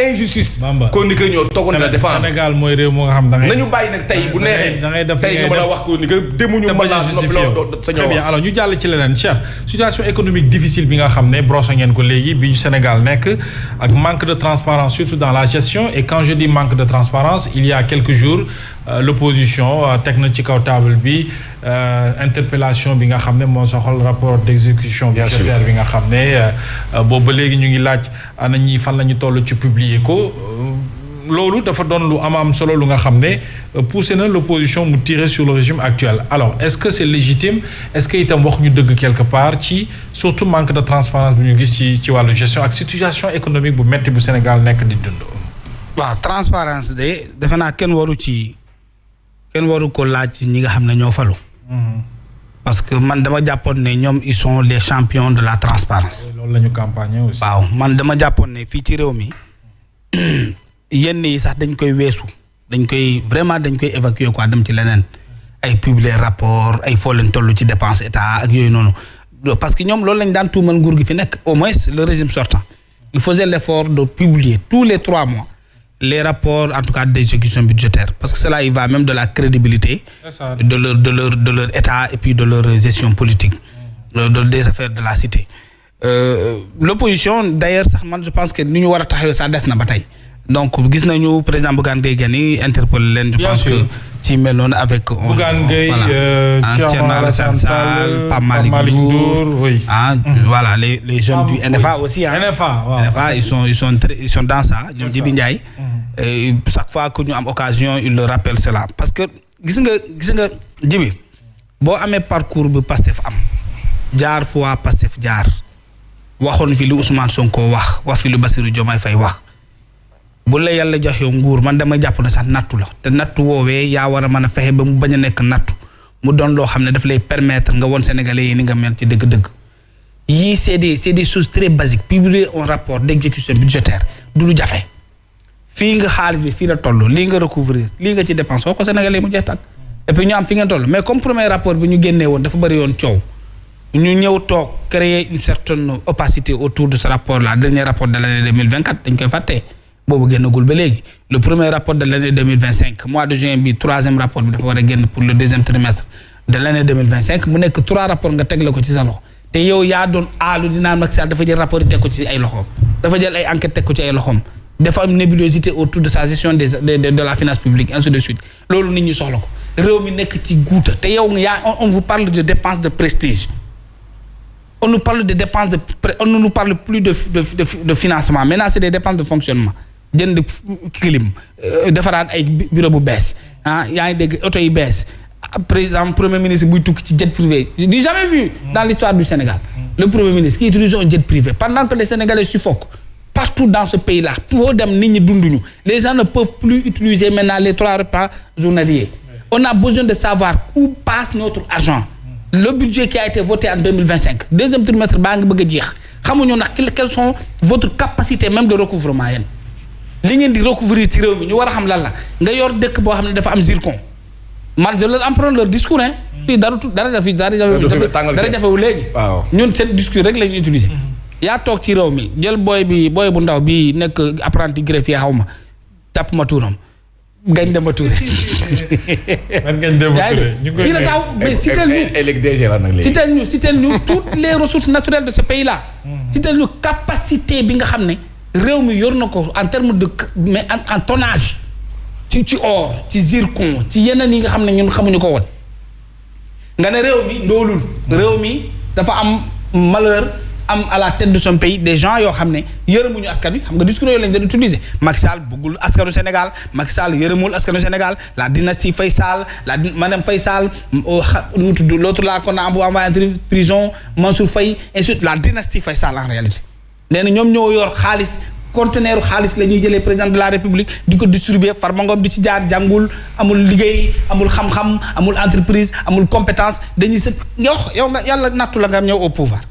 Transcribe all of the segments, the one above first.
injustice. chroniqueur ñoo toogoon la défendre. Sénégal mooy réew moo nga xam da ngay. nañu bàyyi nag tey bu neexee tey nga mën a wax chroniqueur demuñu mën naa sa très bien alors ñu jàll ci leneen Cheikh situation économique difficile bi nga xam ne brossé ngeen ko léegi bi ñu Sénégal nekk ak manque de transparence surtout dans la gestion et quand je dis manque de transparence il y a quelques jours l'opposition teg na ci kaw table bi interpellation bi nga xam ne moo soxal rapport d'exécution budgétaire bi nga xam ne boobu ba léegi ñu ngi laaj ana ñi fan la ñu toll ci publier ko loolu dafa doon lu am solo lu nga xam ne poussé na l'opposition mu tirer sur le régime actuel alors est-ce que c'est légitime est-ce que itam wax ñu dëgg quelque part ci surtout manque de transparence bu ñu gis ci wàllu gestion ak situation économique bu metti bu Sénégal nekk di dund. waaw transparence de defe naa kenn waru ko laaj ci ñi nga xam ne ñoo falu. parce que man dama jàppoon ne ñoom ils sont les champions de la transparence. loolu la ñu campagne aussi. waaw man dama jàppoon ne fii ci réew mi yenn yi sax dañ koy weesu dañ koy évacuer quoi dem ci leneen ay publier rapport ay foo leen toll ci dépense état ak yooyu noonu parce que ñoom loolu lañ daan tuumal nguur gi fi nekk au moins le régime sortant il faisait l'effort de publier tous les 3 mois les rapports en tout cas d'exécution budgétaire parce que cela il va même de la crédibilité de leur état et puis de leur gestion politique des affaires de la cité l'opposition d'ailleurs sax man je pense que ni ñu war a taxawee sax des na ba tey donc gis nañu président Bougane Gueye Dany interpellé leen je pense que ci mel noonu avec Bougane Gueye Thierno Alassane Sall Pape Malick Ndour voilà les jeunes du NFA aussi NFA ils sont dans ça ñoom Djibi Ndiaye chaque fois que ñu am occasion il le rappelle cela parce que gis nga Djibi boo amee parcours bi Pastef am jaar fu waa Pastef jaar waxoon fi lu Ousmane Sonko wax fi lu Bassirou Diomaye Faye wax bu la yàlla jox yow nguur man dama jàpp ne sax nattu la te nattu woowee yaa war a mën a fexe ba mu bañ a nekk nattu mu doon loo xam ne daf lay permettre nga woon Sénégalais yi ni nga mel ci dëgg-dëgg yii c'est des choses très basiques publier un rapport d'exécution budgétaire du lu jafe fii nga xaalis bi fii la toll lii nga recouvrir lii nga ci dépense soo ko Sénégalais yi mu jeex tàkk et puis ñu am fi ngeen toll mais comme premier rapport bi ñu génnee woon dafa bëri yoon coow ñu ñëw toog créer une certaine opacité autour de ce rapport là dernier rapport de l'année 2024 dañ koy fàttee boobu génnagul ba léegi le premier rapport de l'année 2025 mois de juin bi 3e rapport bi dafa war a génn pour le 2e trimestre de l'année 2025 mu nekk 3 rapports nga teg la ko ci sa loxo te yow yaa doon aalu dinaan Macky Sall dafa jël rapport yi teg ko ci ay loxoom dafa jël ay enquête teg ko ci ay loxoom dafa am nébulosité autour de sa gestion de la finance publique ainsi de suite loolu nit ñi soxla ko réew mi nekk ci guuta te yow on vous parle de dépenses de prestige on nous parle de dépenses on ne nous parle plus de financement maintenant c'est des dépenses de fonctionnement jënd clim defaraat ay bureau bu bees yaa ngi dégg oto yi bees président premier ministre buy tukki ci jet privé j'ai jamais vu dans l'histoire du Sénégal le premier ministre qui utilise un jet privé pendant que les Sénégalais suffoquent partout dans ce pays-là foo dem nit ñi dunduñu les gens ne peuvent plus utiliser maintenant les 3 repas journaliers on a besoin de savoir où passe notre argent le budget qui a été voté en 2025 2e trimestre baa ngi bëgg a jeex xamuñu nag quelles sont votre capacité même de recouvrement yéen li ngeen di recouvrir ci réew mi ñu war a xam lan la nga yor dëkk boo xam ne dafa am zircon man je leur emprunte leur discours fii dara jafewu léegi ñun seen discours rek la ñu utiliser yaa toog ci réew mi jël booy bu ndaw bi nekk apprenti greffier xaw ma tàpp ma tuuram Ngagne Demba Touré. fii la taw mais citeel ñu toutes les ressources naturelles de ce pays là citeel ñu capacité bi nga xam ne réew mi yor na ko en terme de mais en tonnage ci or ci zircon ci yeneen yi nga xam ne ñun xamuñu ko woon nga ne réew mi ndoolul réew mi dafa am malheur am à la tête de son pays des gens yoo xam ne yërëmuñu askan wi xam nga discours yooyu lañ doon utiliser Macky Sall bëggul askanu Sénégal Macky Sall yërëmul askanu Sénégal la dynastie Faye Sall madame Faye Sall mu tudd l'autre là qu'on a envoyé en prison Mansour Faye ainsi de suite la dynastie Faye Sall en réalité nee na ñoom ñoo yor xaalis conteneur xaalis la ñuy jëlee président de la République di ko distribuer Farba Ngom di ci jaar jàngul amul liggéey amul xam-xam amul entreprise amul compétence dañuy sëg yow nga yàlla nattu la nga am ñëw au pouvoir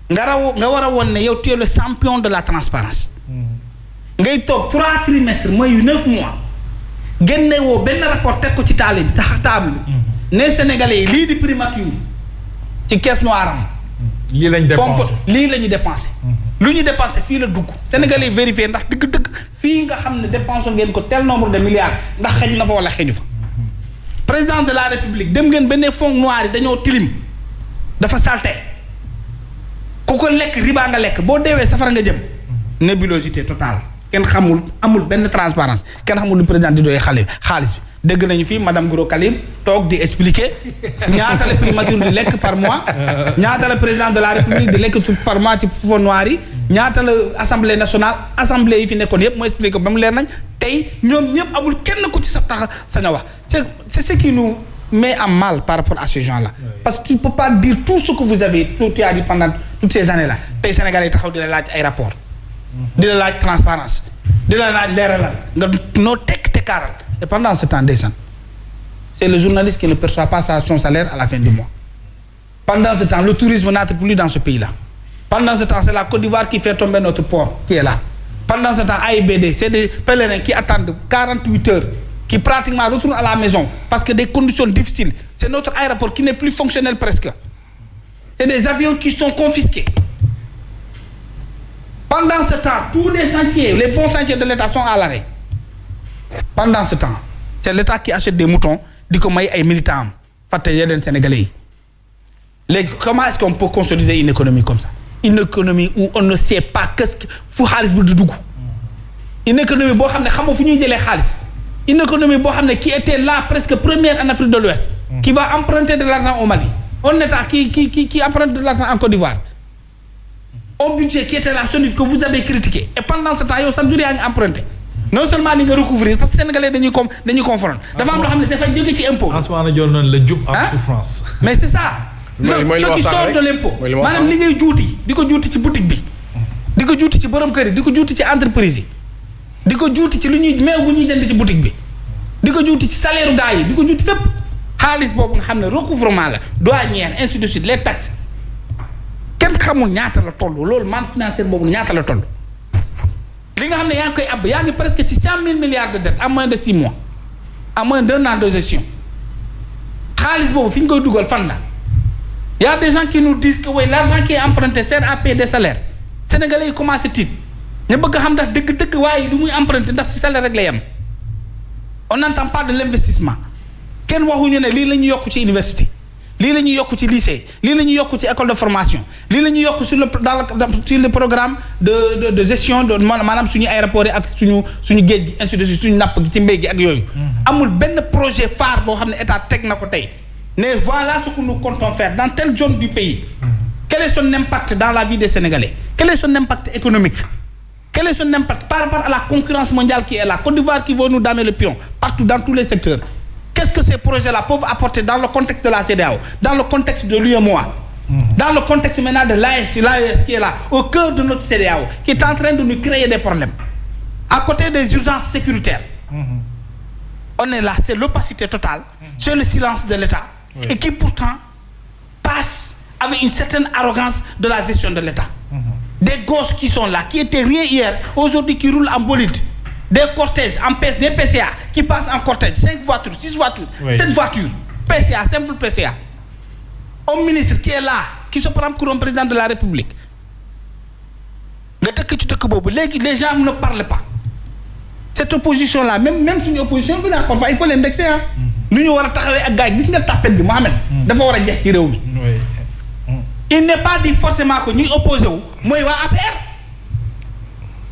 nga war a woon ne yow tu es le champion de la transparence ngay toog 3 trimestres mooy 9 mois génne woo benn rapport teg ko ci table ne Sénégalais yi lii di primature ci caisse noire am lii lañ dépensé lii la ñu dépensé lu ñu dépensé fii la dugg Sénégalais yi vérifié ndax dëgg-dëgg fii nga xam ne dépensé ngeen ko tel nombre de milliards ndax xëj na fa wala xëju fa. président de la république dem ngeen benn fonds noir yi dañoo tilim dafa salte ku ko lekk riba nga lekk boo deewee safara nga jëm. nébulosité totale kenn xamul amul benn transparence kenn xamul lu président di doy xaalis bi. dégg nañu fii madame Gros Calibre toog di expliquer ñaata la primature di lekk par mois ñaata la président de la république di lekk par mois ci fonds noir yi ñaata la assemblée nationale assemblée yi fi nekkoon yëpp moo expliqué ba mu leer nañ tey ñoom ñëpp amul kenn ku ci sa tax sañ a wax c'est ce qui nous met en mal par rapport à ces gens-là. parce que tu ne peux pas dire tout ce que vous avez tout tu as dit pendant toutes ces années-là tey Sénégalais yi taxaw di la laaj ay rapport di la laaj transparence di la laaj leeralal nga noo tekk tekkaaral. Et pendant ce temps, c'est le journaliste qui ne perçoit pas son salaire à la fin du mois. Pendant ce temps, le tourisme n'entre plus dans ce pays-là. Pendant ce temps, c'est la Côte d'Ivoire qui fait tomber notre port, qui est là. Pendant ce temps, AIBD, c'est des pèlerins qui attendent 48 heures, qui pratiquement retournent à la maison parce que des conditions difficiles. C'est notre aéroport qui n'est plus fonctionnel presque. C'est des avions qui sont confisqués. Pendant ce temps, tous les sentiers, les bons sentiers de l'État sont à l'arrêt. Pendant ce temps, c'est l'État qui achète des moutons, dit que may ay militants am Sénégalais. Comment est-ce qu'on peut consolider une économie comme ça? Une économie où on ne sait pas qu'est-ce que fu xaalis bi du dugg. Une économie boo xam ne xamoo fu ñuy jëlee xaalis. Une économie boo xam ne qui était là presque première en Afrique de l'Ouest, qui va emprunter de l'argent au Mali. Un État qui emprunte de l'argent en Côte d'Ivoire. Un budget qui était là solide que vous avez critiqué. Et pendant ce temps, yow chaque jour yaa ngi emprunté. Non seulement li nga recouvrir parce que sénégalais dañuy confronter dafa am loo xam ne dafay jóge ci impôt. Ansoumana Dione noonu la jub en souffrance. mais c'est ça. ce qui sort de l'impôt maanaam li ngay juuti di ko juuti ci boutique bi di ko juuti ci borom kër yi di ko juuti ci entreprise yi di ko juuti ci lu ñuy meew bu ñuy jënd ci boutique bi di ko juuti ci salaire gars yi di ko juuti fépp xaalis boobu nga xam ne recouvrement la douanière ainsi de suite les taxes kenn xamul ñaata la toll loolu manne financière boobu ñaata la toll. li nga xam ne yaa ngi koy ab yaa ngi presque ci 100 000 milliards de dettes en moins de 6 mois en moins d'1 an de gestion xaalis boobu fi ñu koy dugal fan la y a des gens qui nous disent que oui l'argent qui est emprunté sert à payer des salaires sénégalais yi commencé tiit ñu bëgg a xam ndax dëgg-dëgg waaye lu muy emprunté ndax ci salaire rek lay am on n'entend pas de l'investissement kenn waxuñu ne lii la ñu yokk ci université lii la ñuy yokk ci lycée lii la ñuy yokk ci école de formation lii la ñuy yokk sur le programme de gestion de maanaam suñu aéroport yi ak suñu géej gi ainsi de suite suñu napp gi ci mbéy gi ak yooyu. amul benn projet phare boo xam ne état teg na ko tey mais voilà ce que nous comptons faire dans telle zone du pays. Quel est son impact dans la vie des Sénégalais? Quel est son impact économique? Quel est son impact par rapport à la concurrence mondiale qui est là? Côte d'Ivoire qui veut nous damer le pion partout dans tous les secteurs. Qu'est-ce que ces projets-là peuvent apporter dans le contexte de la CEDEAO, dans le contexte de l'UEMOA, dans le contexte maintenant de l'AES qui est là, au cœur de notre CEDEAO, qui est en train de nous créer des problèmes. À côté des urgences sécuritaires, on est là, c'est l'opacité totale, c'est le silence de l'État, et qui pourtant passe avec une certaine arrogance de la gestion de l'État. Des gosses qui sont là, qui étaient rien hier, aujourd'hui qui roulent en bolide. Des cortèges, des PCA, qui passent en cortège, 5 voitures, 6 voitures, 7 voitures, PCA, simple PCA. Un ministre qui est là, qui se prend pour un président de la République. Les gens ne parlent pas. Cette opposition-là, même si une opposition, parfois il faut l'indexer. Nous devons travailler avec Gaï. Dis-nous taper de Mohamed. Il n'est pas dit forcément que nous opposons. Moi, je vais APR.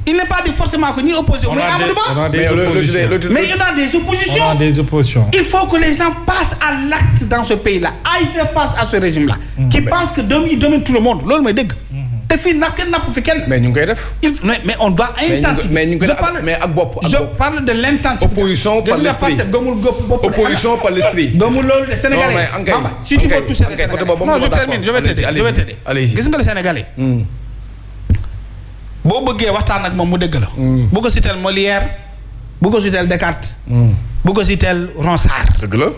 Il n'est pas dit forcément que nous opposons. On a des oppositions. Mais il y a des oppositions. On a des oppositions. Il faut que les gens passent à l'acte dans ce pays-là. Aillent faire face à ce régime-là. Qui pense que il domine tout le monde. Mais on doit intensifier. Je parle de l'intensité. Opposition par l'esprit. Opposition par l'esprit. Si tu veux toucher les Sénégalais. Non, je termine. Je vais t'aider. Allez-y. Qu'est-ce que les Sénégalais? boo bëggee waxtaan ak moom mu dëgg la. bu ko citeel Molière bu ko citeel Descartes. bu ko citeel Ronsard. dëgg la.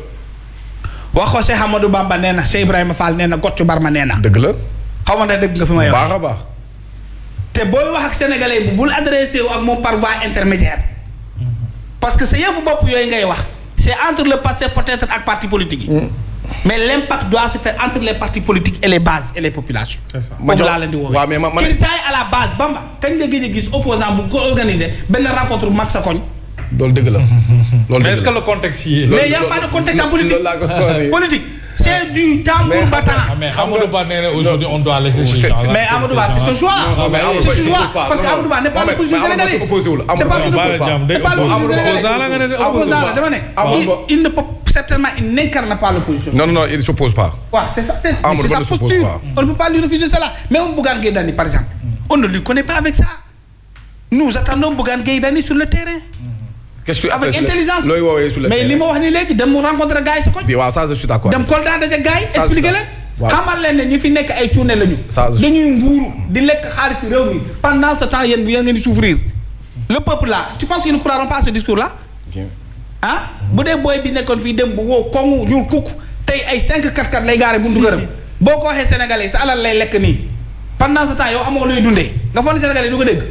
wax ko Cheikh Amadou Bamba nee na Cheikh Ibrahima Fall nee na Kocc Barma nee na. dëgg la. xaw ma ne dëgg nga fi may wax. baax a baax. te booy wax ak sénégalais bi bul adressé wu ak moom par voie intermédiaire. parce que sa yëfu bopp yooyu ngay wax c'est entre le passé peut-être ak parti politique yi. mais l'impact doit se faire entre les partis politiques et les bases et les populations. C'est ça. Foofu laa leen di woowee. waaw mais man à la base Bamba kañ nga gëj a gis opposant bu ko organiser benn rencontre bu mag sa koñ. loolu dëgg la. mais est-ce que le contexte y est. mais y a pas de contexte en politique. politique c'est du tambour battant. mais Amadou Ba nee na aujourd'hui on doit laisser. mais Amadou Ba c'est son choix. c'est son choix parce que Amadou Ba n'est pas le position sénégalaise. c'est pas le opposant la dama ne. il ne peut certainement il n'incarne pas l'opposition. non il ne s'oppose pas. waaw c'est ça c'est sa posture. On ne peut pas lui refuser cela mais on Bougane Gueye Dany par exemple. on ne lui connaît pas avec ça. nous attendons Bougane Gueye Dany sur le terrain. avec intelligence mais li ma wax ni léegi dem mu rencontrer gars yi sa koñ. bi waaw ça je suis d'accord. dem Kolda daje gars yi expliquer leen. xamal leen ne ñi fi nekk ay cuune lañu. dañuy nguuru di lekk xaalis réew mi pendant ce temps yéen ngeen di souffrir. le peuple là tu penses qu'ils ne croiront pas à ce discours là. ah bu dee booy bi nekkoon fii dem bu wow koŋŋ ñuul kukk tey ay 5 4x4 lay gaare buntu këram boo ko waxee sénégalais sa alal lay lekk nii pendant ce temps yow amoo luy dundee nga foog ne sénégalais du ko dégg.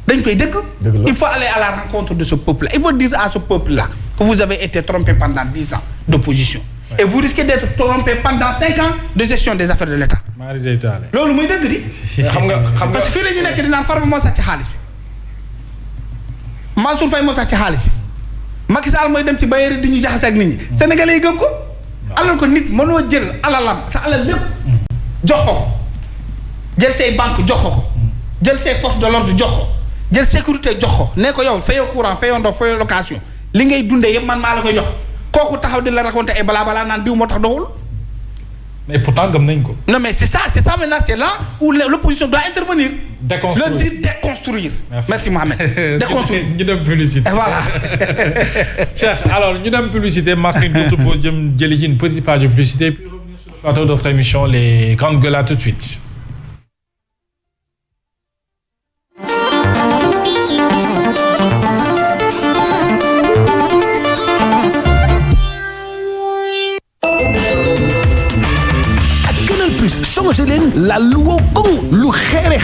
dañ koy dëkk. il faut aller à la rencontre de ce peuple-là il faut dire à ce peuple-là que vous avez été trompé pendant 10 ans d'opposition. et vous risquez d'être trompé pendant 5 ans de gestion des affaires de l'État. loolu muy dëgg di. xam nga parce que fii la ñu nekk di naan Farba moo sàcc xaalis bi Mansour Faye moo sàcc xaalis bi Macky Sall mooy dem ci bayeeri di ñu jaxase ak nit ñi. Sénégalais yi gëm ko. alors que nit mënoo jël alalam sa alal lépp jox ko jël say banque jox ko jël say forces de l'ordre jox ko. jël sécurité jox ko ne ko yow fayoo courant fayoo ndox fayoo location li ngay dundee yëpp man maa la koy jox kooku taxaw di la raconter ay balaa naan diw moo tax doxul. mais pourtant gëm nañ ko. non mais c'est ça maintenant c'est là où l'opposition doit intervenir. déconstruire le dire déconstruire. merci Mohamed. déconstruire ñu dem publicité. voilà. Cheikh alors ñu dem publicité marqué d'autres pour jëm jëli une petite page de publicité puis revenir sur le plateau de notre émission les grandes gueules tout de suite. Canal Plus changé leen la lu wow koŋ lu xeere